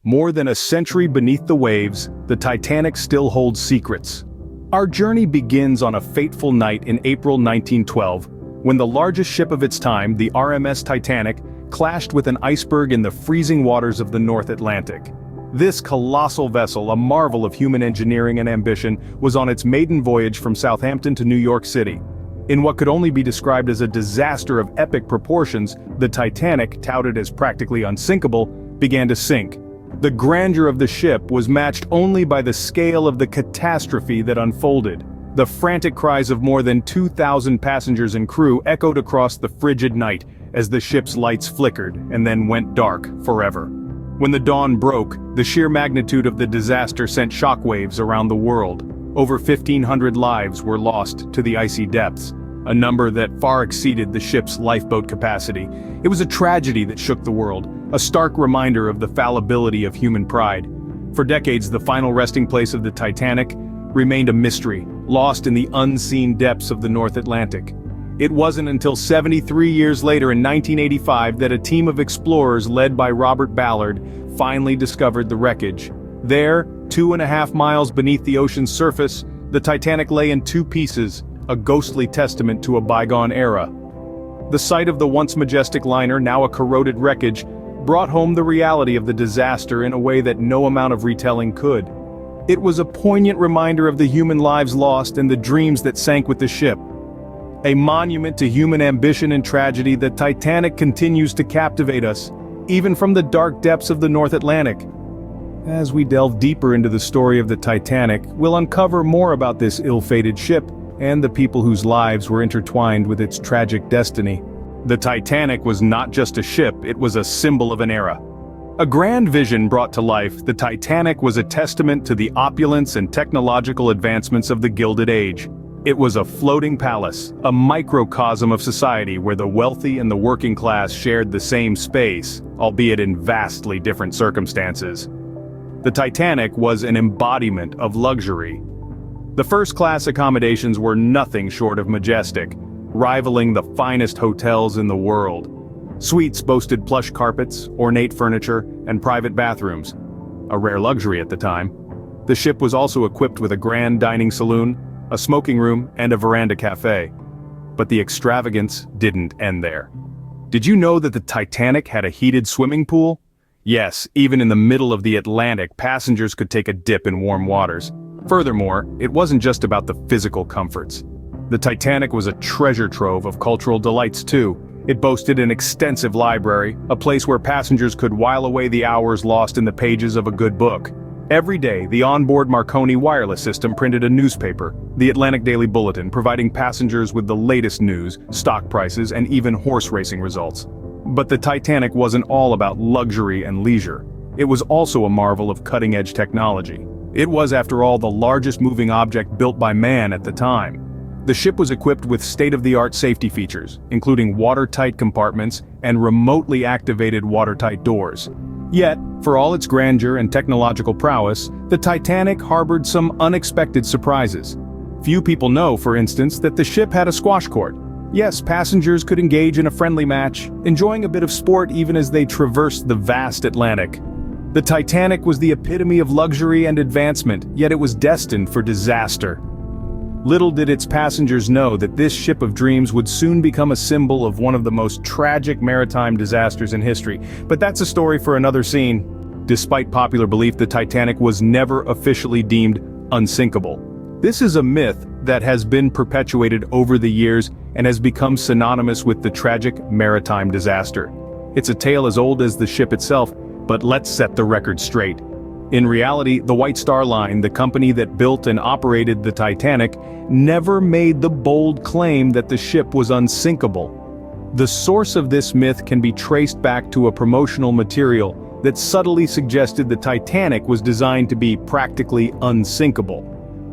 More than a century beneath the waves, the Titanic still holds secrets. Our journey begins on a fateful night in April 1912, when the largest ship of its time, the RMS Titanic, clashed with an iceberg in the freezing waters of the North Atlantic. This colossal vessel, a marvel of human engineering and ambition, was on its maiden voyage from Southampton to New York City. In what could only be described as a disaster of epic proportions, the Titanic, touted as practically unsinkable, began to sink. The grandeur of the ship was matched only by the scale of the catastrophe that unfolded. The frantic cries of more than 2,000 passengers and crew echoed across the frigid night as the ship's lights flickered and then went dark forever. When the dawn broke, the sheer magnitude of the disaster sent shockwaves around the world. Over 1,500 lives were lost to the icy depths, a number that far exceeded the ship's lifeboat capacity. It was a tragedy that shook the world, a stark reminder of the fallibility of human pride. For decades, the final resting place of the Titanic remained a mystery, lost in the unseen depths of the North Atlantic. It wasn't until 73 years later in 1985 that a team of explorers led by Robert Ballard finally discovered the wreckage. There, 2.5 miles beneath the ocean's surface, the Titanic lay in two pieces, a ghostly testament to a bygone era. The sight of the once majestic liner, now a corroded wreckage, brought home the reality of the disaster in a way that no amount of retelling could. It was a poignant reminder of the human lives lost and the dreams that sank with the ship. A monument to human ambition and tragedy, the Titanic continues to captivate us, even from the dark depths of the North Atlantic. As we delve deeper into the story of the Titanic, we'll uncover more about this ill-fated ship and the people whose lives were intertwined with its tragic destiny. The Titanic was not just a ship, it was a symbol of an era. A grand vision brought to life, the Titanic was a testament to the opulence and technological advancements of the Gilded Age. It was a floating palace, a microcosm of society where the wealthy and the working class shared the same space, albeit in vastly different circumstances. The Titanic was an embodiment of luxury. The first-class accommodations were nothing short of majestic, rivaling the finest hotels in the world. Suites boasted plush carpets, ornate furniture, and private bathrooms, a rare luxury at the time. The ship was also equipped with a grand dining saloon, a smoking room, and a veranda cafe. But the extravagance didn't end there. Did you know that the Titanic had a heated swimming pool? Yes, even in the middle of the Atlantic, passengers could take a dip in warm waters. Furthermore, it wasn't just about the physical comforts. The Titanic was a treasure trove of cultural delights too. It boasted an extensive library, a place where passengers could while away the hours lost in the pages of a good book. Every day, the onboard Marconi wireless system printed a newspaper, the Atlantic Daily Bulletin, providing passengers with the latest news, stock prices, and even horse racing results. But the Titanic wasn't all about luxury and leisure. It was also a marvel of cutting-edge technology. It was, after all, the largest moving object built by man at the time. The ship was equipped with state-of-the-art safety features, including watertight compartments and remotely activated watertight doors. Yet, for all its grandeur and technological prowess, the Titanic harbored some unexpected surprises. Few people know, for instance, that the ship had a squash court. Yes, passengers could engage in a friendly match, enjoying a bit of sport even as they traversed the vast Atlantic. The Titanic was the epitome of luxury and advancement, yet it was destined for disaster. Little did its passengers know that this ship of dreams would soon become a symbol of one of the most tragic maritime disasters in history. But that's a story for another scene. Despite popular belief, the Titanic was never officially deemed unsinkable. This is a myth that has been perpetuated over the years and has become synonymous with the tragic maritime disaster. It's a tale as old as the ship itself, but let's set the record straight. In reality, the White Star Line, the company that built and operated the Titanic, never made the bold claim that the ship was unsinkable. The source of this myth can be traced back to a promotional material that subtly suggested the Titanic was designed to be practically unsinkable.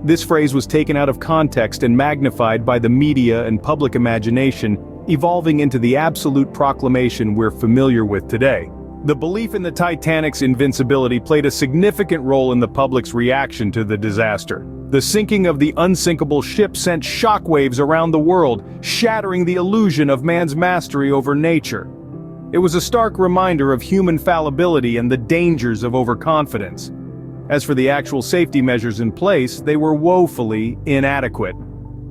This phrase was taken out of context and magnified by the media and public imagination, evolving into the absolute proclamation we're familiar with today. The belief in the Titanic's invincibility played a significant role in the public's reaction to the disaster. The sinking of the unsinkable ship sent shockwaves around the world, shattering the illusion of man's mastery over nature. It was a stark reminder of human fallibility and the dangers of overconfidence. As for the actual safety measures in place, they were woefully inadequate.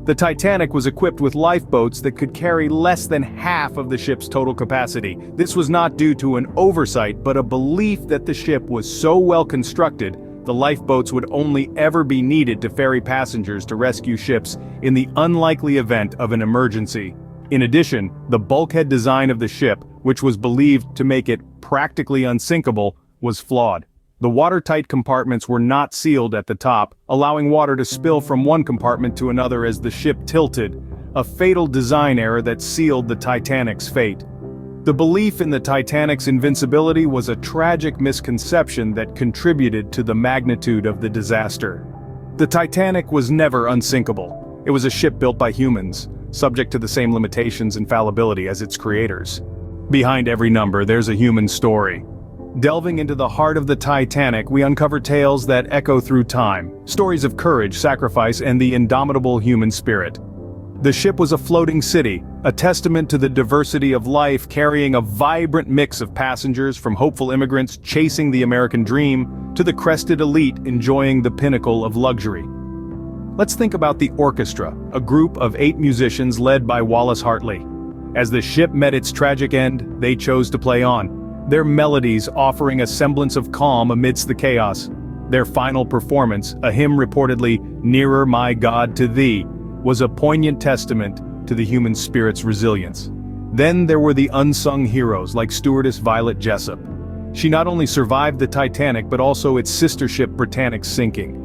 The Titanic was equipped with lifeboats that could carry less than half of the ship's total capacity. This was not due to an oversight, but a belief that the ship was so well constructed, the lifeboats would only ever be needed to ferry passengers to rescue ships in the unlikely event of an emergency. In addition, the bulkhead design of the ship, which was believed to make it practically unsinkable, was flawed. The watertight compartments were not sealed at the top, allowing water to spill from one compartment to another as the ship tilted, a fatal design error that sealed the Titanic's fate. The belief in the Titanic's invincibility was a tragic misconception that contributed to the magnitude of the disaster. The Titanic was never unsinkable. It was a ship built by humans, subject to the same limitations and fallibility as its creators. Behind every number, there's a human story. Delving into the heart of the Titanic, we uncover tales that echo through time, stories of courage, sacrifice, and the indomitable human spirit. The ship was a floating city, a testament to the diversity of life, carrying a vibrant mix of passengers from hopeful immigrants chasing the American dream to the crested elite enjoying the pinnacle of luxury. Let's think about the orchestra, a group of 8 musicians led by Wallace Hartley. As the ship met its tragic end, they chose to play on, their melodies offering a semblance of calm amidst the chaos. Their final performance, a hymn reportedly, "Nearer My God to Thee," was a poignant testament to the human spirit's resilience. Then there were the unsung heroes like stewardess Violet Jessup. She not only survived the Titanic but also its sister ship Britannic's sinking.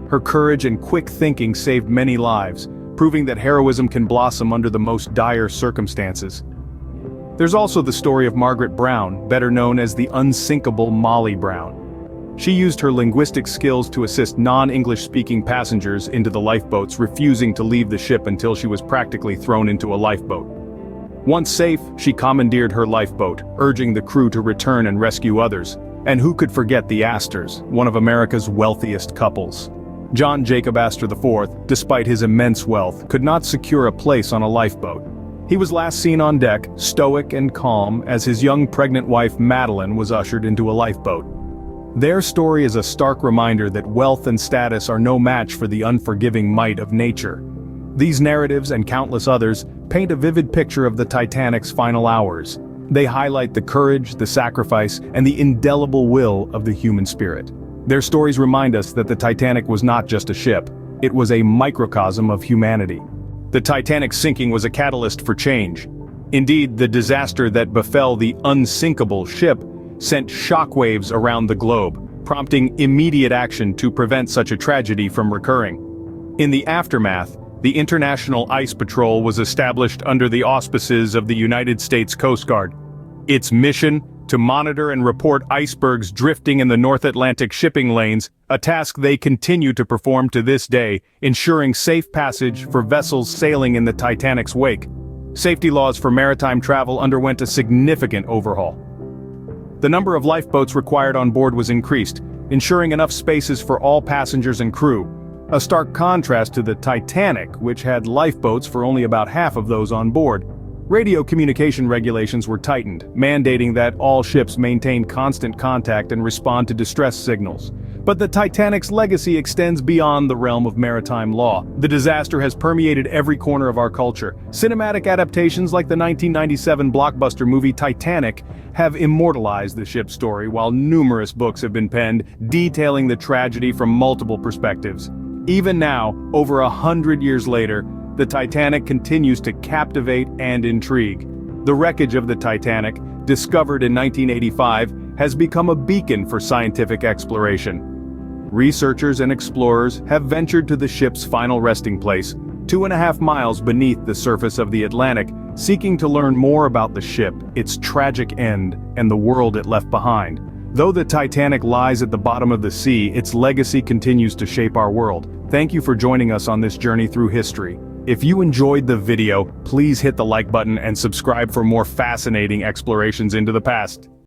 Her courage and quick thinking saved many lives, proving that heroism can blossom under the most dire circumstances. There's also the story of Margaret Brown, better known as the unsinkable Molly Brown. She used her linguistic skills to assist non-English speaking passengers into the lifeboats, refusing to leave the ship until she was practically thrown into a lifeboat. Once safe, she commandeered her lifeboat, urging the crew to return and rescue others. And who could forget the Astors, one of America's wealthiest couples? John Jacob Astor IV, despite his immense wealth, could not secure a place on a lifeboat. He was last seen on deck, stoic and calm, as his young pregnant wife Madeline was ushered into a lifeboat. Their story is a stark reminder that wealth and status are no match for the unforgiving might of nature. These narratives and countless others paint a vivid picture of the Titanic's final hours. They highlight the courage, the sacrifice, and the indelible will of the human spirit. Their stories remind us that the Titanic was not just a ship, it was a microcosm of humanity. The Titanic's sinking was a catalyst for change. Indeed, the disaster that befell the unsinkable ship sent shockwaves around the globe, prompting immediate action to prevent such a tragedy from recurring. In the aftermath, the International Ice Patrol was established under the auspices of the United States Coast Guard. Its mission, to monitor and report icebergs drifting in the North Atlantic shipping lanes, a task they continue to perform to this day, ensuring safe passage for vessels sailing in the Titanic's wake. Safety laws for maritime travel underwent a significant overhaul. The number of lifeboats required on board was increased, ensuring enough spaces for all passengers and crew, a stark contrast to the Titanic, which had lifeboats for only about half of those on board. Radio communication regulations were tightened, mandating that all ships maintain constant contact and respond to distress signals. But the Titanic's legacy extends beyond the realm of maritime law. The disaster has permeated every corner of our culture. Cinematic adaptations like the 1997 blockbuster movie Titanic have immortalized the ship's story, while numerous books have been penned detailing the tragedy from multiple perspectives. Even now, over 100 years later, the Titanic continues to captivate and intrigue. The wreckage of the Titanic, discovered in 1985, has become a beacon for scientific exploration. Researchers and explorers have ventured to the ship's final resting place, 2.5 miles beneath the surface of the Atlantic, seeking to learn more about the ship, its tragic end, and the world it left behind. Though the Titanic lies at the bottom of the sea, its legacy continues to shape our world. Thank you for joining us on this journey through history. If you enjoyed the video, please hit the like button and subscribe for more fascinating explorations into the past.